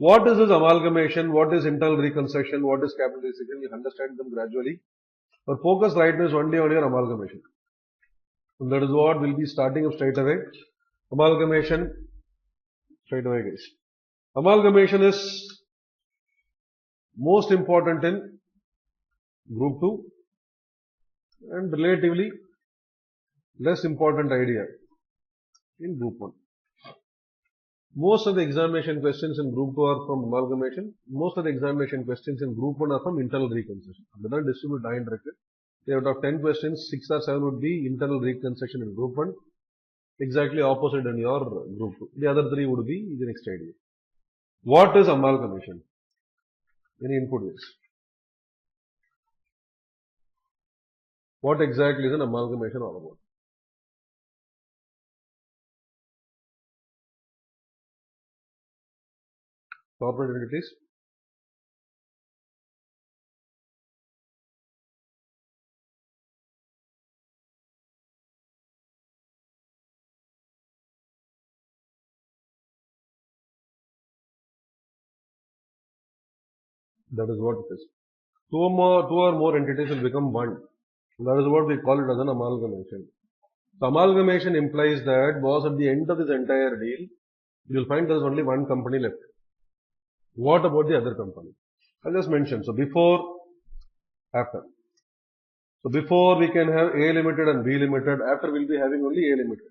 What is this amalgamation? What is internal reconstruction? What is capitalization? You understand them gradually. Our focus right now is only on your amalgamation. And that is what we'll be starting up straight away. Amalgamation, straight away guys. Amalgamation is most important in group 2 and relatively less important idea in group 1. Most of the examination questions in group 2 are from amalgamation. Most of the examination questions in group 1 are from internal reconstruction. They don't distribute directly. Out of 10 questions, 6 or 7 would be internal reconstruction in group 1. Exactly opposite in your group 2. The other 3 would be the next idea. What is amalgamation? Any input is? What exactly is an amalgamation all about? Corporate entities? That is what it is. Two or more entities will become one. That is what we call it as an amalgamation. So amalgamation implies that boss, at the end of this entire deal, you will find there is only one company left. What about the other company? I just mentioned. So before, after. So before we can have A limited and B limited, after we will be having only A limited.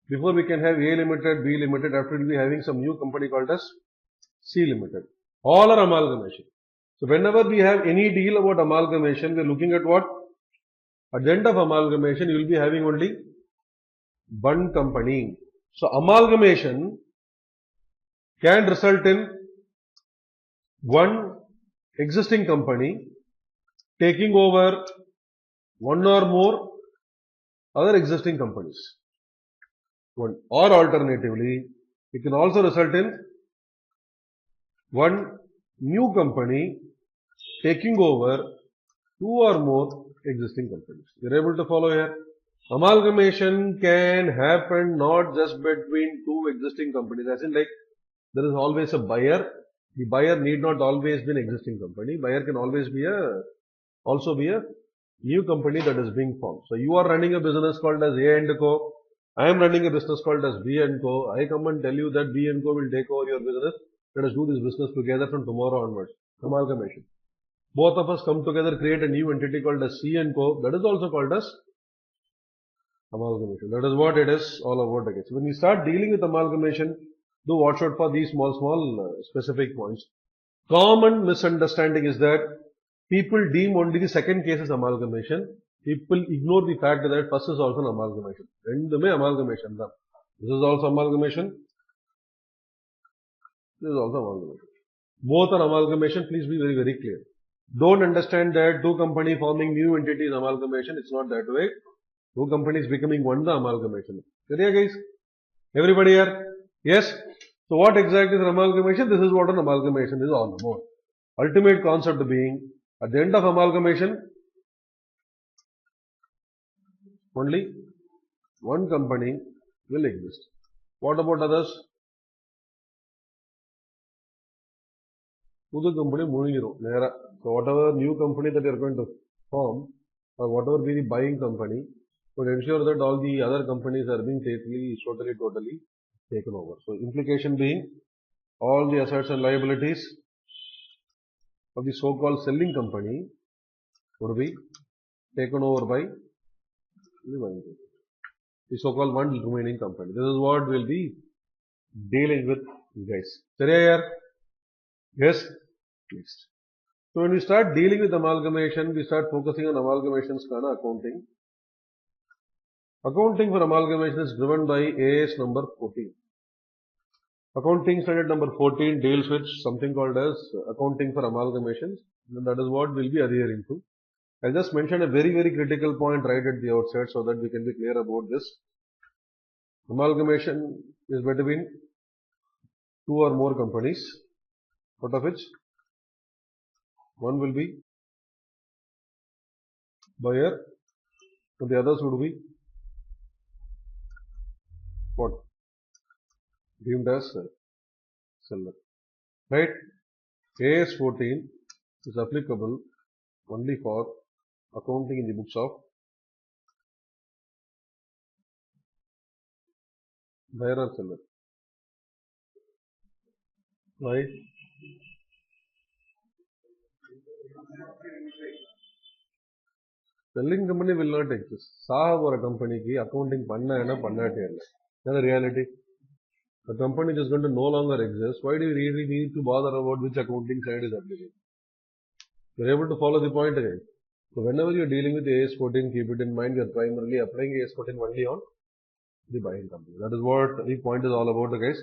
Before we can have A limited, B limited, after we will be having some new company called as C limited. All are amalgamation. So whenever we have any deal about amalgamation, we are looking at what? At the end of amalgamation, you will be having only one company. So amalgamation can result in one existing company taking over one or more other existing companies. Or alternatively, it can also result in one new company taking over two or more existing companies. You're able to follow here? Amalgamation can happen not just between two existing companies, as in like there is always a buyer. The buyer need not always be an existing company. Buyer can always be also be a new company that is being formed. So you are running a business called as A and Co. I am running a business called as B and Co. I come and tell you that B and Co will take over your business. Let us do this business together from tomorrow onwards. Amalgamation. Both of us come together, create a new entity called as C and Co. That is also called as amalgamation. That is what it is all about again. So when we start dealing with amalgamation, do watch out for these small specific points. Common misunderstanding is that people deem only the second case as amalgamation. People ignore the fact that first is also an amalgamation. Rendume amalgamation. This is also amalgamation. This is also amalgamation. Both are amalgamation. Please be very, very clear. Don't understand that two companies forming new entity is amalgamation. It's not that way. Two companies becoming one, the amalgamation. Clear, guys? Everybody here? Yes? So what exactly is an amalgamation? This is what an amalgamation is all about. Ultimate concept being, at the end of amalgamation, only one company will exist. What about others? Pudu company mulingirum. So whatever new company that you are going to form, or whatever be the buying company, would ensure that all the other companies are being totally taken over. So implication being, all the assets and liabilities of the so-called selling company would be taken over by the buying company, the so-called one remaining company. This is what we'll be dealing with, guys. Yes? Next. So when we start dealing with amalgamation, we start focusing on amalgamations kana accounting. Accounting for amalgamation is driven by AS number 14. Accounting standard number 14 deals with something called as accounting for amalgamations, and that is what we'll be adhering to. I just mentioned a very, very critical point right at the outset so that we can be clear about this. Amalgamation is between two or more companies, out of which one will be buyer and the others would be what? Deemed as seller. right? AS 14 is applicable only for accounting in the books of buyer or seller. Why? Selling company will not exist. Saha or a company ki accounting panna and a panna tail. That's the reality. The company is going to no longer exist. Why do you really need to bother about which accounting side is applicable? You're able to follow the point again. So whenever you're dealing with AS 14, keep it in mind, you're primarily applying AS 14 only on the buying company. That is what the point is all about, guys.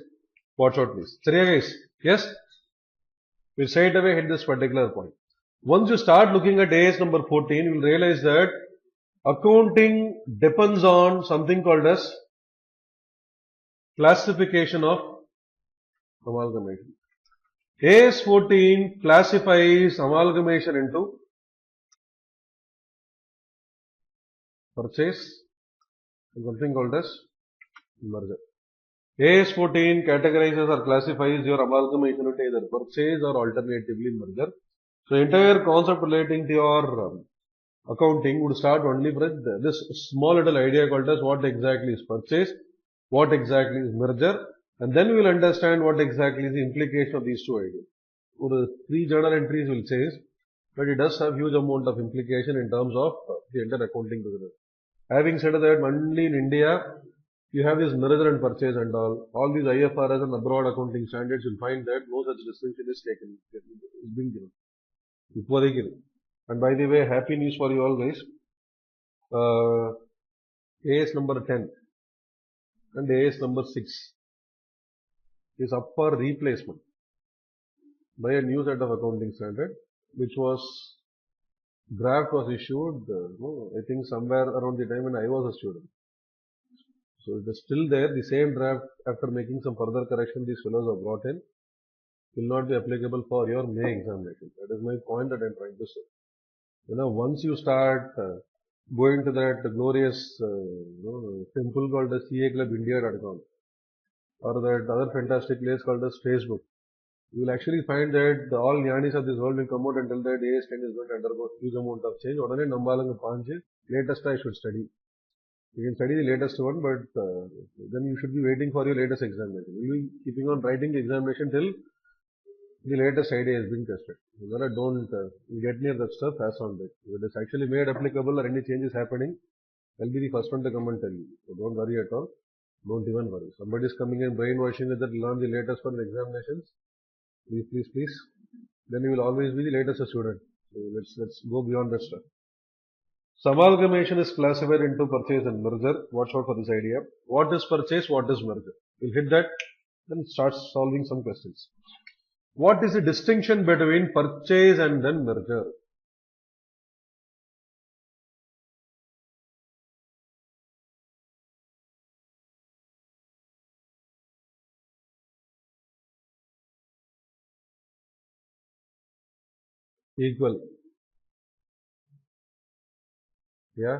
Watch out, please. Seriya, guys? Yes? We'll straight away hit this particular point. Once you start looking at AS number 14, you will realize that accounting depends on something called as classification of amalgamation. AS 14 classifies amalgamation into purchase and something called as merger. AS 14 categorizes or classifies your amalgamation into either purchase or alternatively merger. So entire concept relating to your accounting would start only with this small little idea called as what exactly is purchase, what exactly is merger, and then we will understand what exactly is the implication of these two ideas. The 3 journal entries will change, but it does have huge amount of implication in terms of the entire accounting business. Having said that, only in India, you have this merger and purchase and all these IFRS and abroad accounting standards, you'll find that no such distinction is taken, is being given. And by the way, happy news for you all guys. AS number 10 and AS number 6 is up for replacement by a new set of accounting standard, which draft was issued, I think somewhere around the time when I was a student. So it is still there, the same draft, after making some further correction these fellows have brought in, will not be applicable for your May examination. That is my point that I am trying to say. Once you start going to that glorious temple called the CA or that other fantastic place called as Facebook, you will actually find that all Jnanis of this world will come out and tell that AS 10 is going to undergo huge amount of change. Latest I should study. You can study the latest one, but then you should be waiting for your latest examination. You will be keeping on writing the examination till the latest idea has been tested. Don't get near that stuff as on that. If it is actually made applicable or any changes happening, I'll be the first one to come and tell you. So don't worry at all. Don't even worry. Somebody is coming and brainwashing that learn the latest for the examinations. Please. Then you will always be the latest student. So let's go beyond that stuff. So amalgamation is classified into purchase and merger. Watch out for this idea. What is purchase? What is merger? We'll hit that. Then start solving some questions. What is the distinction between purchase and then merger? Equal. Yeah.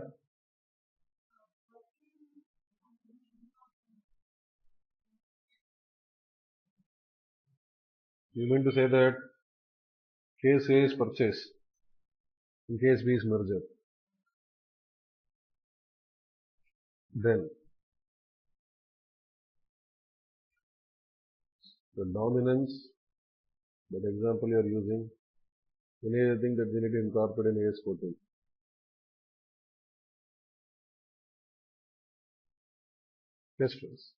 You mean to say that case A is purchase and case B is merger. Then the dominance, that example you are using, anything that we need to incorporate in AS 14. Questions.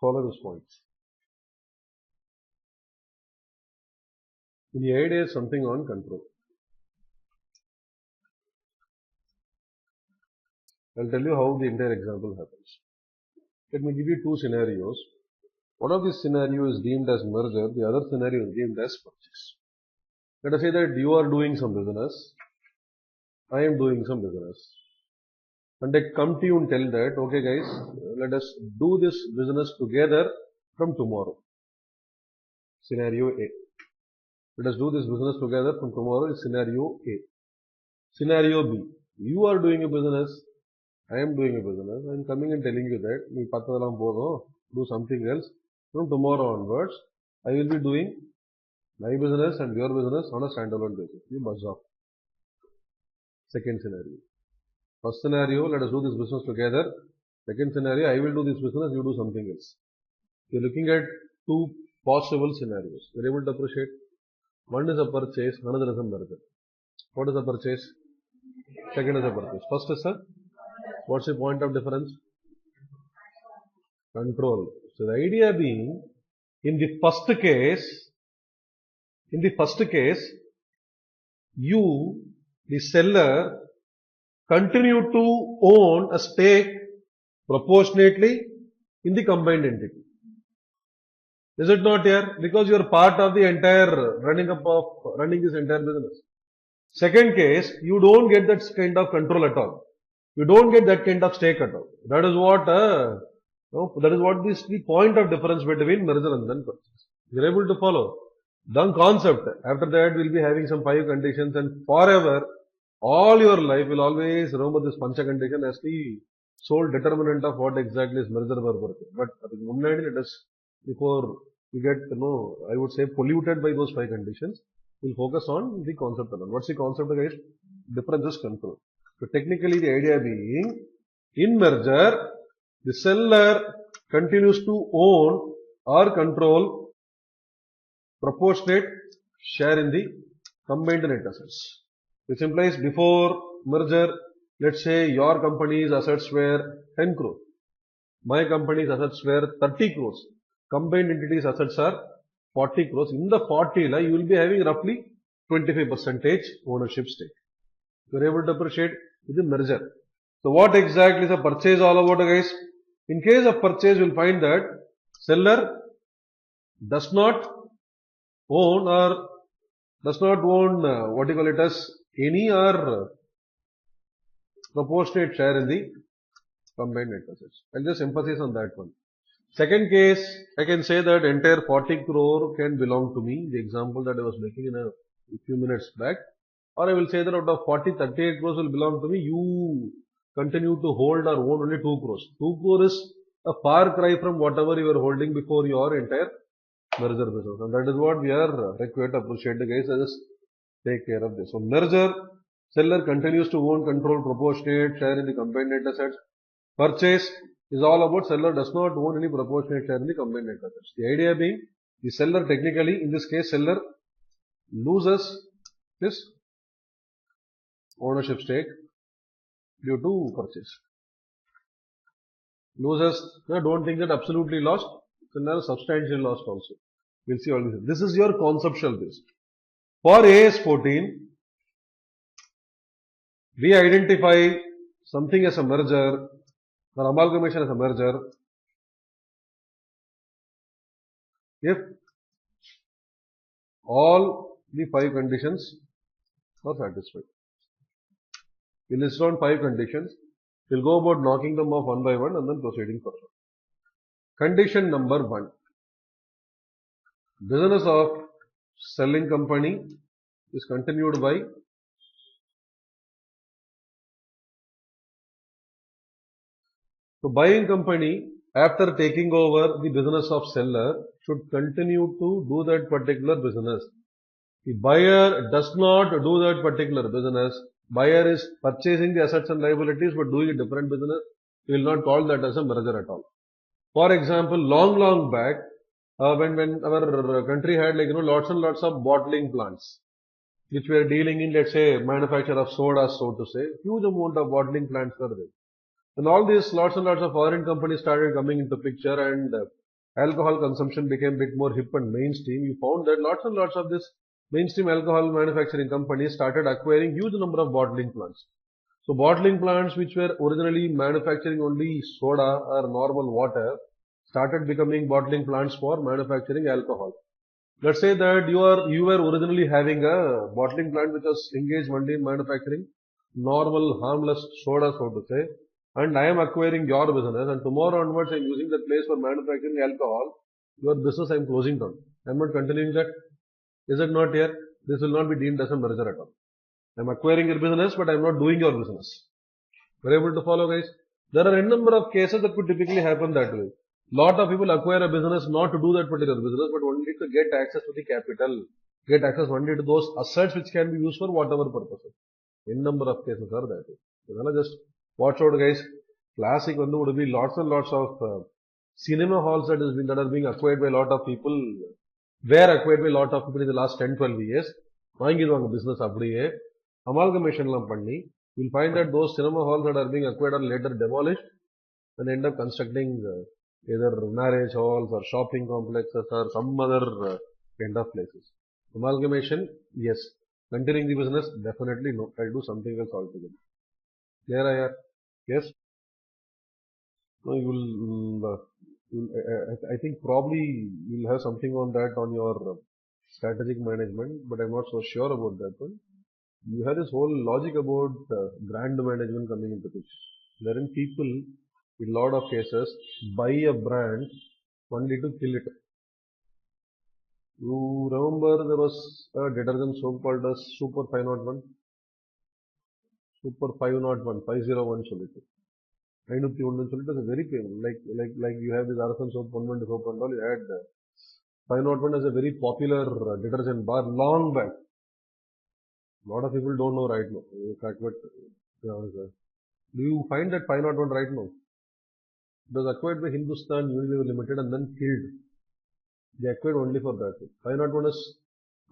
Follow these points. In the idea is something on control. I'll tell you how the entire example happens. Let me give you 2 scenarios. One of these scenarios is deemed as merger, the other scenario is deemed as purchase. Let us say that you are doing some business, I am doing some business. And I come to you and tell that, okay guys, let us do this business together from tomorrow. Scenario A. Let us do this business together from tomorrow is scenario A. Scenario B. You are doing a business, I am doing a business. I am coming and telling you that, do something else. From tomorrow onwards, I will be doing my business and your business on a standalone basis. You buzz off. Second scenario. First scenario, let us do this business together. Second scenario, I will do this business, you do something else. You are looking at two possible scenarios. You are able to appreciate. One is a purchase, another is a merger. What is a purchase? Second is a purchase. First is a, what's the point of difference? Control. So the idea being, in the first case, you, the seller, continue to own a stake proportionately in the combined entity. Is it not here? Because you are part of the entire running this entire business. Second case, you don't get that kind of control at all. You don't get that kind of stake at all. That is what is the point of difference between merger and then purchase. You are able to follow the concept. After that, we will be having some 5 conditions, and forever, all your life will always remember this pancha condition as the sole determinant of what exactly is merger or purchase. But let us, before we get, I would say, polluted by those 5 conditions, we'll focus on the concept alone. What's the concept, guys? Difference is control. So technically, the idea being, in merger, the seller continues to own or control proportionate share in the combined net assets. Which implies before merger, let's say your company's assets were 10 crores. My company's assets were 30 crores. Combined entities assets are 40 crores. In the 40, you will be having roughly 25% ownership stake. You are able to appreciate the merger. So what exactly is a purchase all about, guys? In case of purchase, you will find that seller does not own any or proportionate share in the combined net assets. I'll just emphasize on that one. Second case, I can say that entire 40 crore can belong to me, the example that I was making in a few minutes back. Or I will say that out of 40, 38 crores will belong to me. You continue to hold or own only 2 crores. 2 crores is a far cry from whatever you were holding before your entire merger business. And that is what we are required to appreciate, guys. I just take care of this. So merger, seller continues to own, control, proportionate share in the combined net assets. Purchase is all about seller does not own any proportionate share in the combined net assets. The idea being, the seller technically, in this case, seller loses his ownership stake due to purchase. Loses, don't think that absolutely lost, seller substantially lost also. We'll see all this. This is your conceptual base. For AS14, we identify something as a merger or amalgamation as a merger if all the 5 conditions are satisfied. We list down 5 conditions. We'll go about knocking them off one by one and then proceeding further. Condition number 1. Business of selling company is continued by buying company, after taking over the business of seller, should continue to do that particular business. The buyer does not do that particular business. Buyer is purchasing the assets and liabilities but doing a different business. We will not call that as a merger at all. For example, long back, when our country had lots and lots of bottling plants, which were dealing in, let's say, manufacture of soda, so to say, huge amount of bottling plants were there. And all these lots and lots of foreign companies started coming into picture, and alcohol consumption became a bit more hip and mainstream. You found that lots and lots of this mainstream alcohol manufacturing companies started acquiring huge number of bottling plants. So bottling plants which were originally manufacturing only soda or normal water started becoming bottling plants for manufacturing alcohol. Let's say that you were originally having a bottling plant which was engaged only in manufacturing normal harmless soda, so to say, and I am acquiring your business, and tomorrow onwards I am using that place for manufacturing alcohol. Your business I am closing down. I am not continuing that. Is it not here? This will not be deemed as a merger at all. I am acquiring your business, but I am not doing your business. You are able to follow, guys? There are a number of cases that could typically happen that way. Lot of people acquire a business not to do that particular business, but only to get access to the capital, get access only to those assets which can be used for whatever purposes. In number of cases are that. So just watch out, guys. Classic would be lots and lots of cinema halls that are being acquired by a lot of people, were acquired by a lot of people in the last 10-12 years. வாங்கிடுவாங்க business அப்படியே amalgamation பண்ணி, you'll find that those cinema halls that are being acquired are later demolished and end up constructing either marriage halls or shopping complexes or some other kind of places. Amalgamation, yes. Continuing the business, definitely no. I'll do something else altogether. Clear, Ayar? Yes? No, I think probably you'll have something on that on your strategic management, but I'm not so sure about that one. You have this whole logic about brand management coming into picture. Wherein people, in a lot of cases, buy a brand only to kill it. You remember there was a detergent soap called as Super 501? Super 501, 501 solid. 501 solid is very famous. Like you have this Arasan soap, 120 soap and all, you had 501 as a very popular detergent bar long back. A lot of people don't know right now. In fact, but do you find that 501 right now? It was acquired by Hindustan Unilever Limited and then killed. They acquired only for that. 501 is,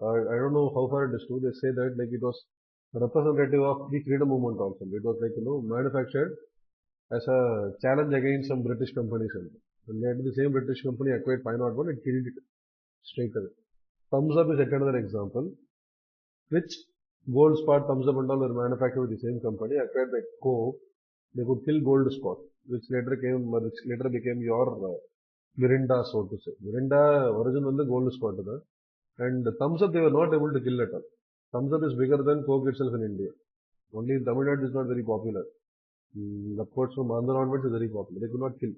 I don't know how far it is true. They say that like it was representative of the freedom movement also. It was like, manufactured as a challenge against some British companies. And later the same British company acquired 501 and killed it straight away. Thumbs Up is another example, which Gold Spot, Thumbs Up and all were manufactured with the same company, acquired by Coke. They could kill Gold Spot, which later became your Mirinda, so to say. Mirinda origin was the Gold Spot. And Thumbs Up they were not able to kill at all. Thumbs Up is bigger than Coke itself in India. Only in Tamil Nadu is not very popular. Upwards from Andhra onwards is very popular. They could not kill.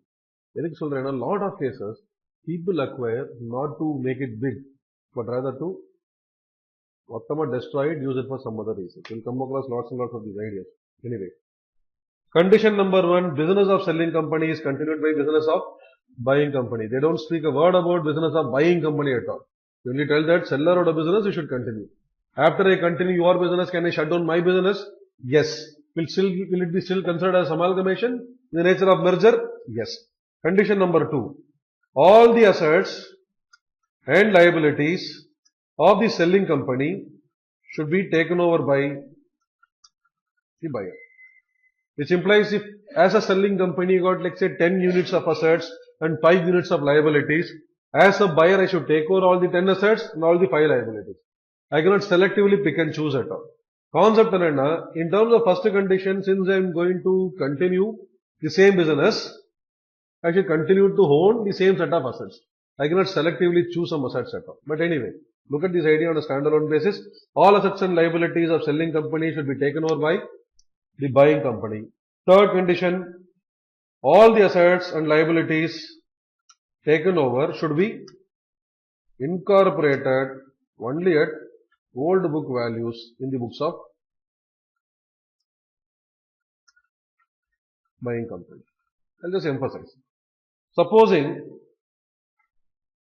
In a lot of cases, people acquire not to make it big, but rather to destroy it, use it for some other reason. You'll come across lots and lots of these ideas. Anyway. Condition number 1, business of selling company is continued by business of buying company. They don't speak a word about business of buying company at all. You only tell that seller of the business, you should continue. After I continue your business, can I shut down my business? Yes. Will it be still considered as amalgamation? In the nature of merger? Yes. Condition number 2. All the assets and liabilities of the selling company should be taken over by the buyer. Which implies if as a selling company you got let's say 10 units of assets and 5 units of liabilities, as a buyer I should take over all the 10 assets and all the 5 liabilities. I cannot selectively pick and choose at all. Concept in terms of first condition, since I am going to continue the same business, I should continue to own the same set of assets. I cannot selectively choose some assets at all. But anyway, look at this idea on a standalone basis. All assets and liabilities of selling company should be taken over by the buying company. Third condition, all the assets and liabilities taken over should be incorporated only at old book values in the books of buying company. I'll just emphasize. Supposing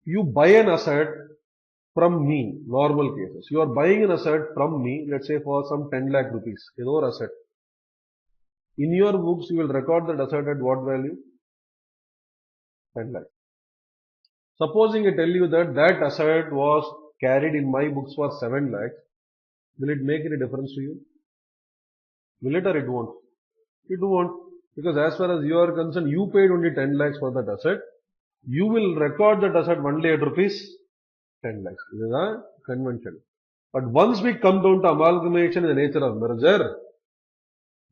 you buy an asset from me, normal cases. You are buying an asset from me, let's say for some 10 lakh rupees, your asset. In your books, you will record that asset at what value? 10 lakh. Supposing I tell you that that asset was carried in my books for 7 lakhs, will it make any difference to you? Will it or it won't? It won't. Because as far as you are concerned, you paid only 10 lakhs for that asset. You will record that asset only at rupees 10 lakhs. This is a convention. But once we come down to amalgamation in the nature of merger,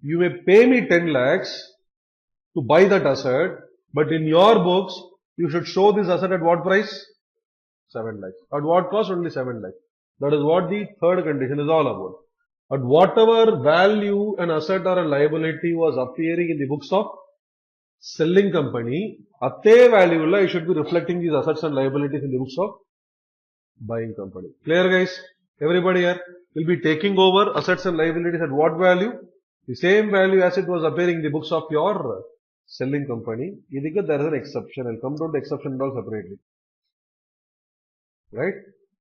you may pay me 10 lakhs to buy that asset, but in your books, you should show this asset at what price? 7 lakhs. At what cost? Only 7 lakhs. That is what the third condition is all about. At whatever value an asset or a liability was appearing in the books of selling company, at that value I should be reflecting these assets and liabilities in the books of buying company. Clear, guys? Everybody here will be taking over assets and liabilities at what value? The same value as it was appearing in the books of your selling company. Idhikku there is an exception. I'll come to the exception and all separately. Right?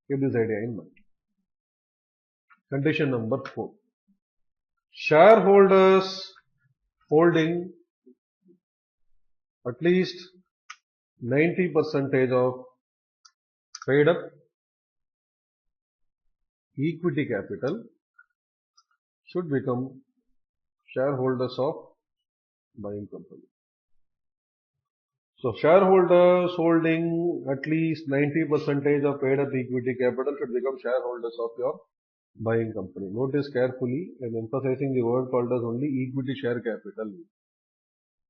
Keep this idea in mind. Condition number 4. Shareholders holding at least 90% of paid up equity capital should become shareholders of buying company. So shareholders holding at least 90% of paid up equity capital should become shareholders of your buying company. Notice carefully, I am emphasizing the word called as only equity share capital.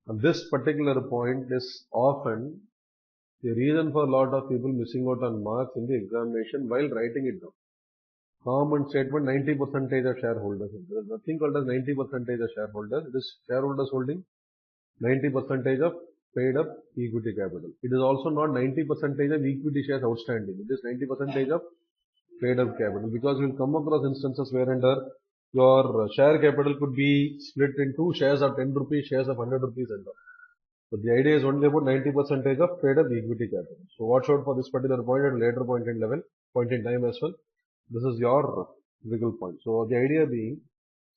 And this particular point is often the reason for a lot of people missing out on marks in the examination while writing it down. Common statement, 90% of shareholders. There is nothing called as 90% of shareholders. It is shareholders holding 90% of paid up equity capital. It is also not 90% of equity shares outstanding. It is 90% of paid up capital, because we will come across instances where under your share capital could be split into shares of 10 rupees, shares of 100 rupees and all. So the idea is only about 90% of paid up equity capital. So watch out for this particular point at a later point in time as well. This is your critical point. So the idea being,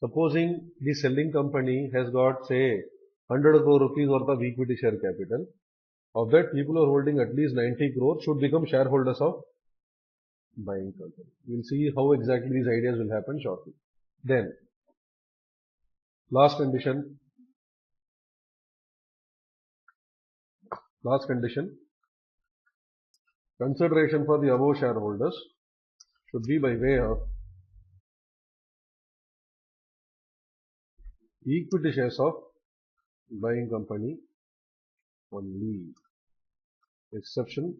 supposing the selling company has got say 100 crore rupees worth of equity share capital, of that people who are holding at least 90 crore should become shareholders of buying company. We will see how exactly these ideas will happen shortly. Then, last condition, consideration for the above shareholders should be by way of equity shares of buying company only. Exception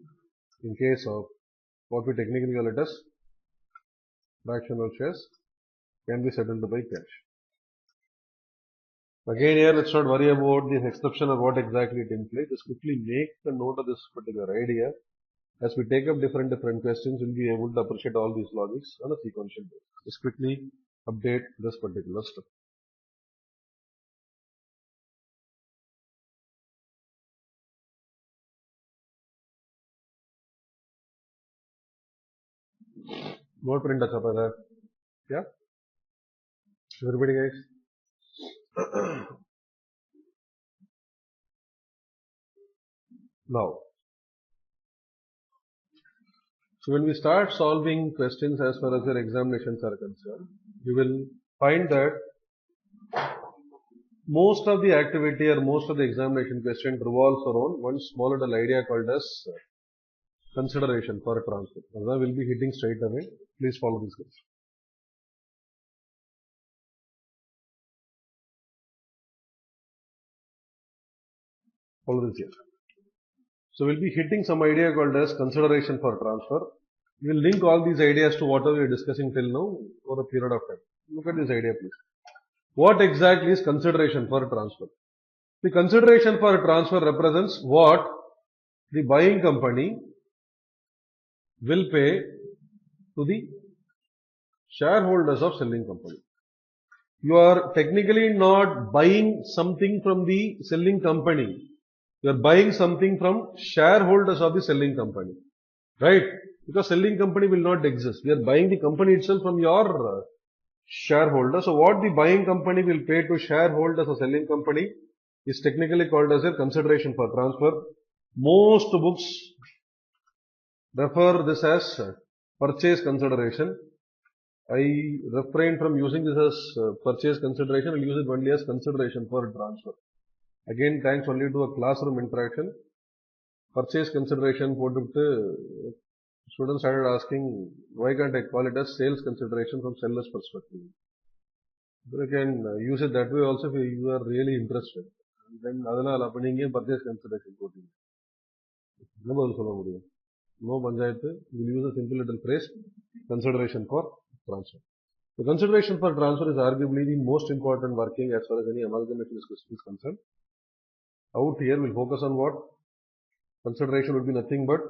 in case of what we technically call it as fractional shares can be settled by cash. Again here, let's not worry about this exception or what exactly it implies. Just quickly make a note of this particular idea. As we take up different questions, we'll be able to appreciate all these logics on a sequential basis. Just quickly update this particular stuff. Note print acha pada. Yeah? Everybody guys? Now, so when we start solving questions as far as your examinations are concerned, you will find that most of the activity or most of the examination question revolves around one small little idea called as consideration for a transfer. We'll be hitting straight away. Please follow this question. Follow this here. So we'll be hitting some idea called as consideration for transfer. We will link all these ideas to whatever we are discussing till now for a period of time. Look at this idea please. What exactly is consideration for a transfer? The consideration for a transfer represents what the buying company will pay to the shareholders of selling company. You are technically not buying something from the selling company. You are buying something from shareholders of the selling company. Right? Because selling company will not exist. We are buying the company itself from your shareholders. So what the buying company will pay to shareholders of selling company is technically called as a consideration for transfer. Most books refer this as purchase consideration. I refrain from using this as purchase consideration. I will use it only as consideration for transfer. Again, thanks only to a classroom interaction. Purchase consideration students started asking, why can't I call it as sales consideration from seller's perspective? But you can use it that way also if you are really interested. And then adana purchase consideration. No panchayat, we will use a simple little phrase, consideration for transfer. The consideration for transfer is arguably the most important working as far as any amalgamation is concerned. Out here, we'll focus on what? Consideration would be nothing but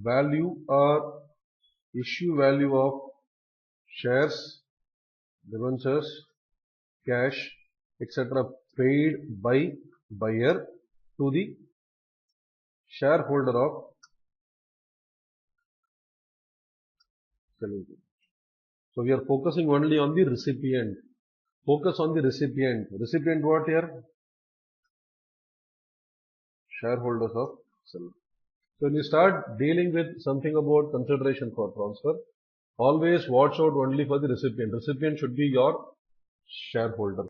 value or issue value of shares, debentures, cash, etc. paid by buyer to the shareholder of selling. So we are focusing only on the recipient. Focus on the recipient. Recipient what here? Shareholders of selling. So when you start dealing with something about consideration for transfer, always watch out only for the recipient. Recipient should be your shareholder.